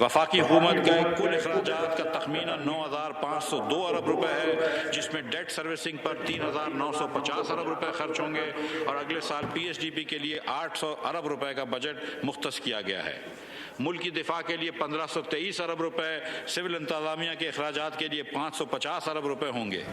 वफाकी हुकूमत का कुल अखराजात का तखमीना 9,502 अरब रुपए है, जिसमें डेट सर्विसिंग पर 3,950 अरब रुपए खर्च होंगे और अगले साल PSDP के लिए 800 अरब रुपए का बजट मुख्तस किया गया है। मुल्क की दिफा के लिए 1523 अरब रुपए, सिविल इंतजामिया के अखराजात के लिए 550 अरब रुपए होंगे।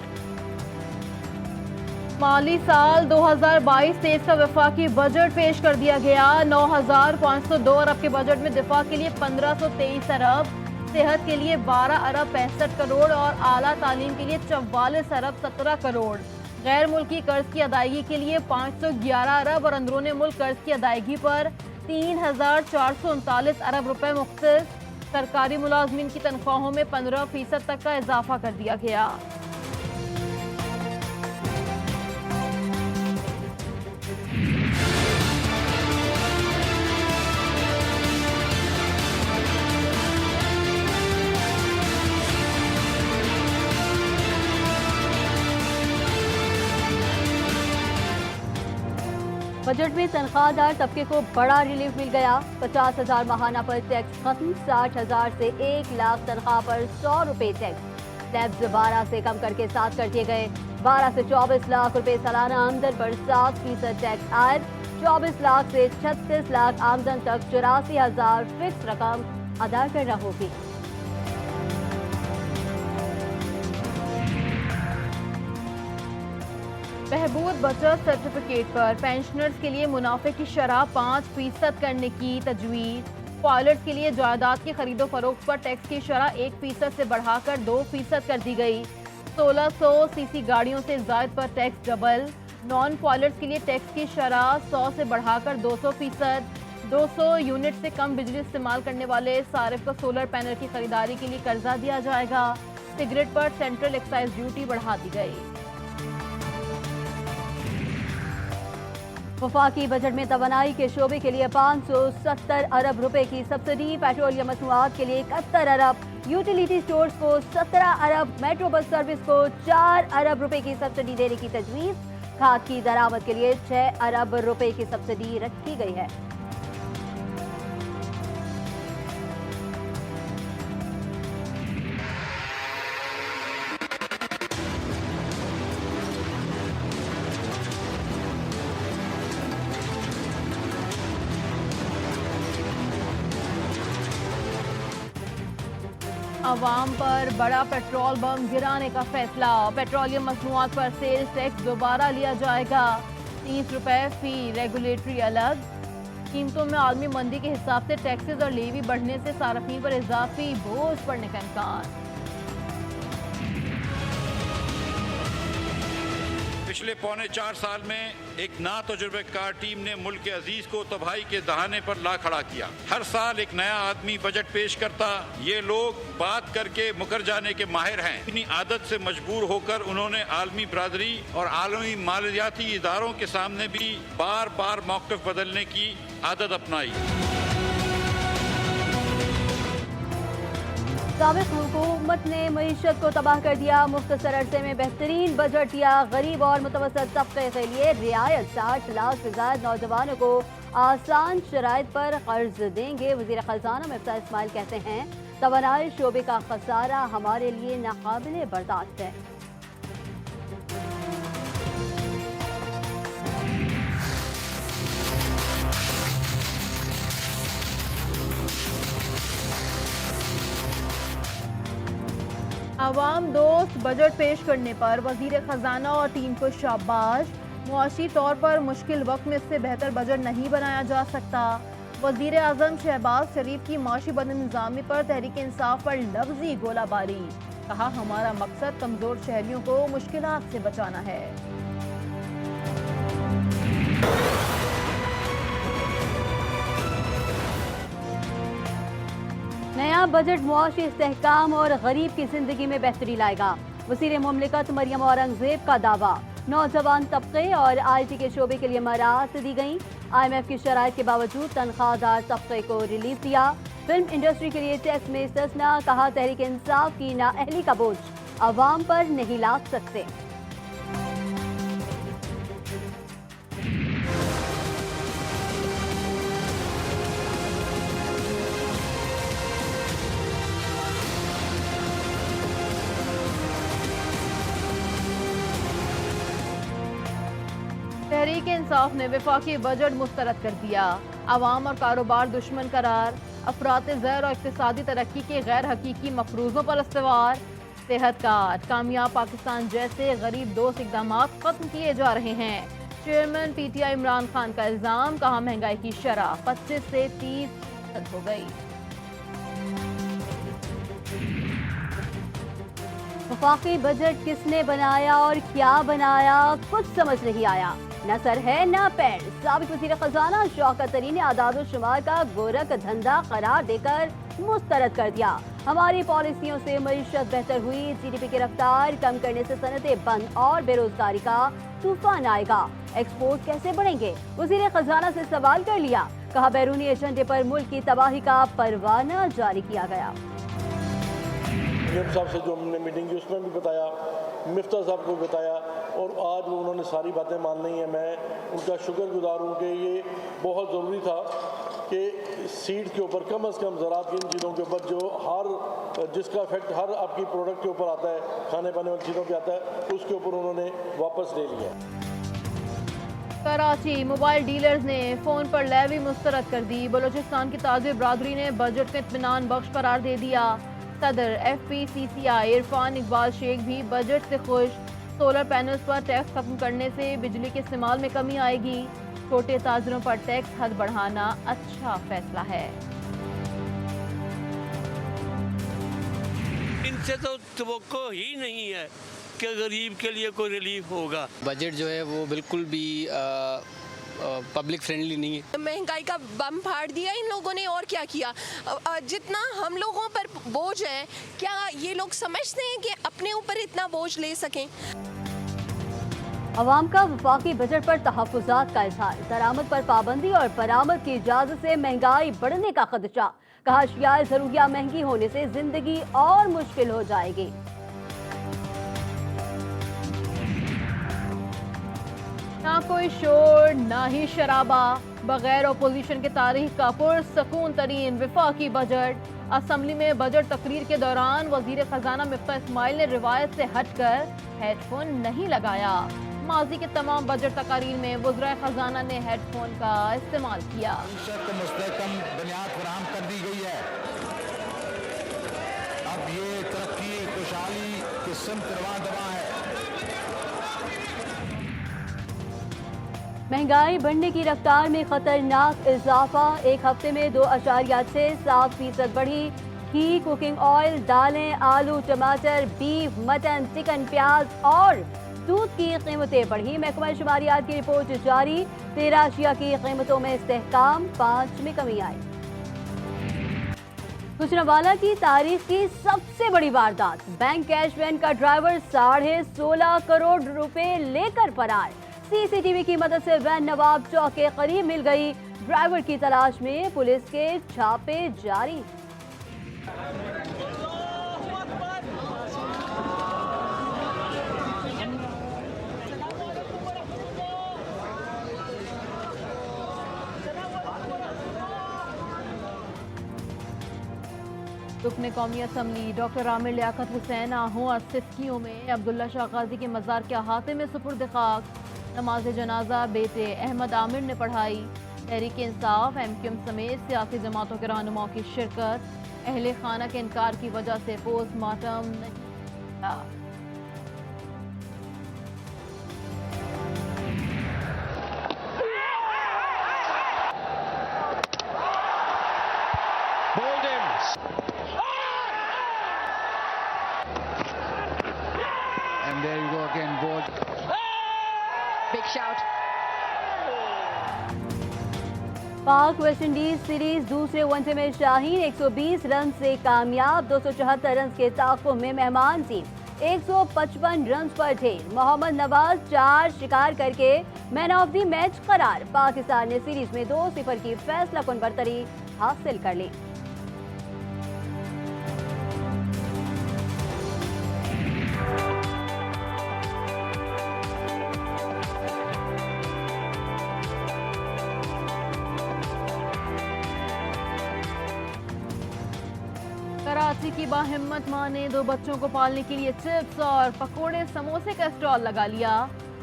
माली साल 2022-23 का वफाकी बजट पेश कर दिया गया। 9,502 अरब के बजट में दिफा के लिए 1523 अरब, सेहत के लिए 12 अरब 65 करोड़ और आला तालीम के लिए 44 अरब 17 करोड़। गैर मुल्की कर्ज की अदायगी के लिए 511 अरब और अंदरूनी मुल्क कर्ज की अदायगी पर 3,439 अरब रुपए मुख्तस। सरकारी मुलाजमीन की तनख्वाहों में 15% तक का इजाफा कर दिया गया। बजट में तनख्वाहदार तबके को बड़ा रिलीफ मिल गया। 50,000 माहाना पर टैक्स खत्म, 60,000 से 1 लाख तनख्वाह पर 100 रुपए टैक्स। स्लैब्स 12 से कम करके 7 कर दिए गए। 12 से 24 लाख रुपए सालाना आमदन पर 7% टैक्स आयद। 24 लाख से 36 लाख आमदन तक 84,000 फिक्स रकम अदा करना होगी। बहबूद बचत सर्टिफिकेट पर पेंशनर्स के लिए मुनाफे की शरह 5% करने की तजवीज़। पायलट्स के लिए जायदाद की खरीदो फरोख्त पर टैक्स की शरह 1% से बढ़ाकर 2% कर दी गई। 1600 सीसी गाड़ियों से जायद पर टैक्स डबल। नॉन पायलट्स के लिए टैक्स की शरह 100 से बढ़ाकर 200%। 200 यूनिट से कम बिजली इस्तेमाल करने वाले सारिफ को सोलर पैनल की खरीदारी के लिए कर्जा दिया जाएगा। सिगरेट पर सेंट्रल एक्साइज ड्यूटी बढ़ा दी गई। वफाकी बजट में तवानाई के शोबे के लिए 570 अरब रुपए की सब्सिडी। पेट्रोलियम मसनूआत के लिए 71 अरब, यूटिलिटी स्टोर्स को 17 अरब, मेट्रो बस सर्विस को 4 अरब रुपए की सब्सिडी देने की तजवीज़। खाद की दरामद के लिए 6 अरब रुपए की सब्सिडी रखी गई है। अवाम पर बड़ा पेट्रोल बम गिराने का फैसला। पेट्रोलियम मसनूआत पर सेल्स टैक्स दोबारा लिया जाएगा। 30 रुपए फी रेगुलेटरी अलग। कीमतों में आलमी मंदी के हिसाब से टैक्सेस और लेवी बढ़ने से सार्फिन पर इजाफी बोझ पड़ने का इम्कान। पिछले पौने 4 साल में एक ना तजुर्बेकार टीम ने मुल्क के अजीज को तबाही के दहाने पर ला खड़ा किया। हर साल एक नया आदमी बजट पेश करता। ये लोग बात करके मुकर जाने के माहिर हैं। अपनी आदत से मजबूर होकर उन्होंने आलमी बरादरी और आलमी मालियाती इदारों के सामने भी बार बार मौक़िफ़ बदलने की आदत अपनाई। साबिक़ हुकूमत ने मईशत को तबाह कर दिया। मुख्तसर अरसे में बेहतरीन बजट दिया। गरीब और मुतवसत तबके के लिए रियायत। 60 लाख से ज्यादा नौजवानों को आसान शराइत पर कर्ज देंगे। वज़ीर ख़ज़ाना मिर्ज़ा इस्माइल कहते हैं तवानाई शोबे का खसारा हमारे लिए नाकाबिले बर्दाश्त है। अवाम दोस्त बजट पेश करने पर वजीर खजाना और टीम को शाबाश। मुआशी तौर पर मुश्किल वक्त में इससे बेहतर बजट नहीं बनाया जा सकता। वजीर आजम शहबाज शरीफ की माशी बदनिज़ामी पर तहरीक इंसाफ पर लफ्जी गोलाबारी। कहा हमारा मकसद कमजोर शहरियों को मुश्किलात से बचाना है। नया बजट मुआशी इस्तेहकाम और गरीब की जिंदगी में बेहतरी लाएगा। वज़ीर मुमलिकत मरियम औरंगजेब का दावा। नौजवान तबके और IT के शोबे के लिए मराहत दी गई। IMF की शराइत के बावजूद तनख्वाहदार तबके को रिलीफ दिया। फिल्म इंडस्ट्री के लिए टैक्स में इस्तिस्ना। कहा तहरीक इंसाफ की नाअहली का बोझ अवाम पर नहीं लाद सकते। तहरीक इंसाफ ने वफाकी बजट मुस्तरद कर दिया। अवाम और कारोबार दुश्मन करार, अफरात ज़र और इक़्तिसादी तरक्की के गैर हकीकी मफरूज़ों पर इस्तेवार, सेहत कार्ड, कामयाब पाकिस्तान जैसे गरीब दोस्त इक़दाम खत्म किए जा रहे हैं। चेयरमैन PTI इमरान खान का इल्ज़ाम, कहा महंगाई की शरह 25 से 30% हो गई। वफाकी बजट किसने बनाया और क्या बनाया, कुछ समझ नहीं आया। न सर है न पैर। साबिक वज़ीर खजाना शौकत तरीन ने आदाद और शुमार का गोरख धंधा करार देकर मुस्तरद कर दिया। हमारी पॉलिसियों से मईशत बेहतर हुई, GDP की रफ्तार कम करने से सनतें बंद और बेरोजगारी का तूफान आएगा। एक्सपोर्ट कैसे बढ़ेंगे, वज़ीर खजाना से सवाल कर लिया। कहा बैरूनी एजेंडे पर मुल्क की तबाही का परवाना जारी किया गया। साहब से जो हमने मीटिंग की उसमें भी बताया, मिफ्ता साहब को बताया और आज वो उन्होंने सारी बातें मान ली हैं। मैं उनका शुक्रगुजार हूँ कि ये बहुत ज़रूरी था कि सीड के ऊपर कम से कम ज़राअत की इन चीज़ों के ऊपर जो जिसका इफेक्ट हर आपकी प्रोडक्ट के ऊपर आता है, खाने पाने वाली चीज़ों पे आता है, उसके ऊपर उन्होंने वापस ले लिया। कराची मोबाइल डीलर्स ने फ़ोन पर लेवी मुस्तरद कर दी। बलोचिस्तान की ताजिर बरादरी ने बजट को इत्मीनान बख्श करार दे दिया। सदर FPCCI इरफान इकबाल शेख भी बजट से खुश। सोलर पैनल्स पर टैक्स खत्म करने से बिजली के इस्तेमाल में कमी आएगी। छोटे ताजरों पर टैक्स हद बढ़ाना अच्छा फैसला है। इनसे तो तवक्को ही नहीं है कि गरीब के लिए कोई रिलीफ होगा। बजट जो है वो बिल्कुल भी पब्लिक फ्रेंडली नहीं है। महंगाई का बम फाड़ दिया इन लोगों ने, और क्या किया। जितना हम लोगों पर बोझ है, क्या ये लोग समझते हैं कि अपने ऊपर इतना बोझ ले सकें। अवाम का वफाकी बजट पर तहफ़्फ़ुज़ात का इज़हार, दरामद पर पाबंदी और बरामद की इजाज़त से महंगाई बढ़ने का खदशा। कहा अशियाए ज़रूरिया महंगी होने से जिंदगी और मुश्किल हो जाएगी। ना कोई शोर ना ही शराबा, बगैर अपोजिशन के तारीख का पुरसकून तरीन वफाकी बजट। असम्बली में बजट तकरीर के दौरान वजीर खजाना मिफ्ता इस्माइल ने रिवायत से हटकर हेडफोन नहीं लगाया। माजी के तमाम बजट तकारीर में वज़ीर खजाना ने हेडफोन का इस्तेमाल किया। मुस्तहकम बुनियाद फराहम कर दी गई है। अब ये तरक्की खुशहाली की सिमत रवां दवा है। महंगाई बढ़ने की रफ्तार में खतरनाक इजाफा, एक हफ्ते में 2.67% बढ़ी। घी, कुकिंग ऑयल, दालें, आलू, टमाटर, बीफ, मटन, चिकन, प्याज और दूध की कीमतें बढ़ी। महकमा शुमारियात की रिपोर्ट जारी। 13 अशिया की कीमतों में इस्तेहकाम, 5 में कमी आई। गुजरांवाला की तारीख की सबसे बड़ी वारदात, बैंक कैश वैन का ड्राइवर 16.5 करोड़ रुपए लेकर फरार। CCTV की मदद से वैन नवाब चौक के करीब मिल गई। ड्राइवर की तलाश में पुलिस के छापे जारी। रुकने कौमी असम्बली डॉक्टर आमिर लियाकत हुसैन आहू और सिस्कियों में अब्दुल्ला शाह गाजी के मज़ार के अहाते में सुपुर्द खाक। नमाज जनाजा बेटे अहमद आमिर ने पढ़ाई। तहरीक इंसाफ, MQM समेत सियासी जमातों के रहनुमाओं की शिरकत। अहले खाना के इनकार की वजह से पोस्टमार्टम नहीं था। And there you go again, bold. Big shout. पाक वेस्ट इंडीज सीरीज दूसरे वनडे में शाहीन 120 रन से कामयाब। 274 रन के ताक़ुब में मेहमान टीम 155 रन पर ढेर। मोहम्मद नवाज 4 शिकार करके मैन ऑफ द मैच करार। पाकिस्तान ने सीरीज में 2-0 की फैसलाकुन बरतरी हासिल कर ली। कराची की बाहिम्मत मां ने 2 बच्चों को पालने के लिए चिप्स और पकोड़े समोसे का स्टॉल लगा लिया।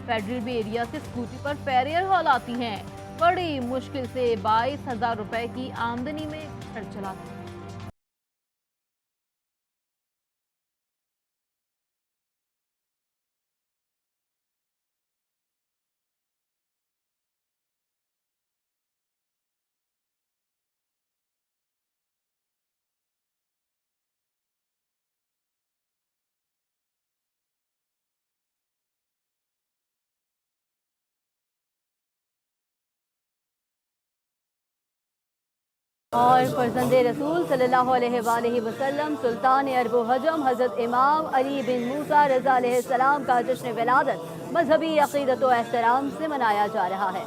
फेडरल बे एरिया से स्कूटी पर फेरियर हॉल आती हैं। बड़ी मुश्किल से 22,000 रुपए की आमदनी में घर चलाती हैं। और फर्जंदे रसूल सल्लल्लाहु अलैहि वसल्लम सुल्तान अरब हजम हज़रत इमाम अली बिन मूसा रज़ा अलैहिस्सलाम का जश्न विलादत मजहबी अक़ीदत व एहतराम से मनाया जा रहा है।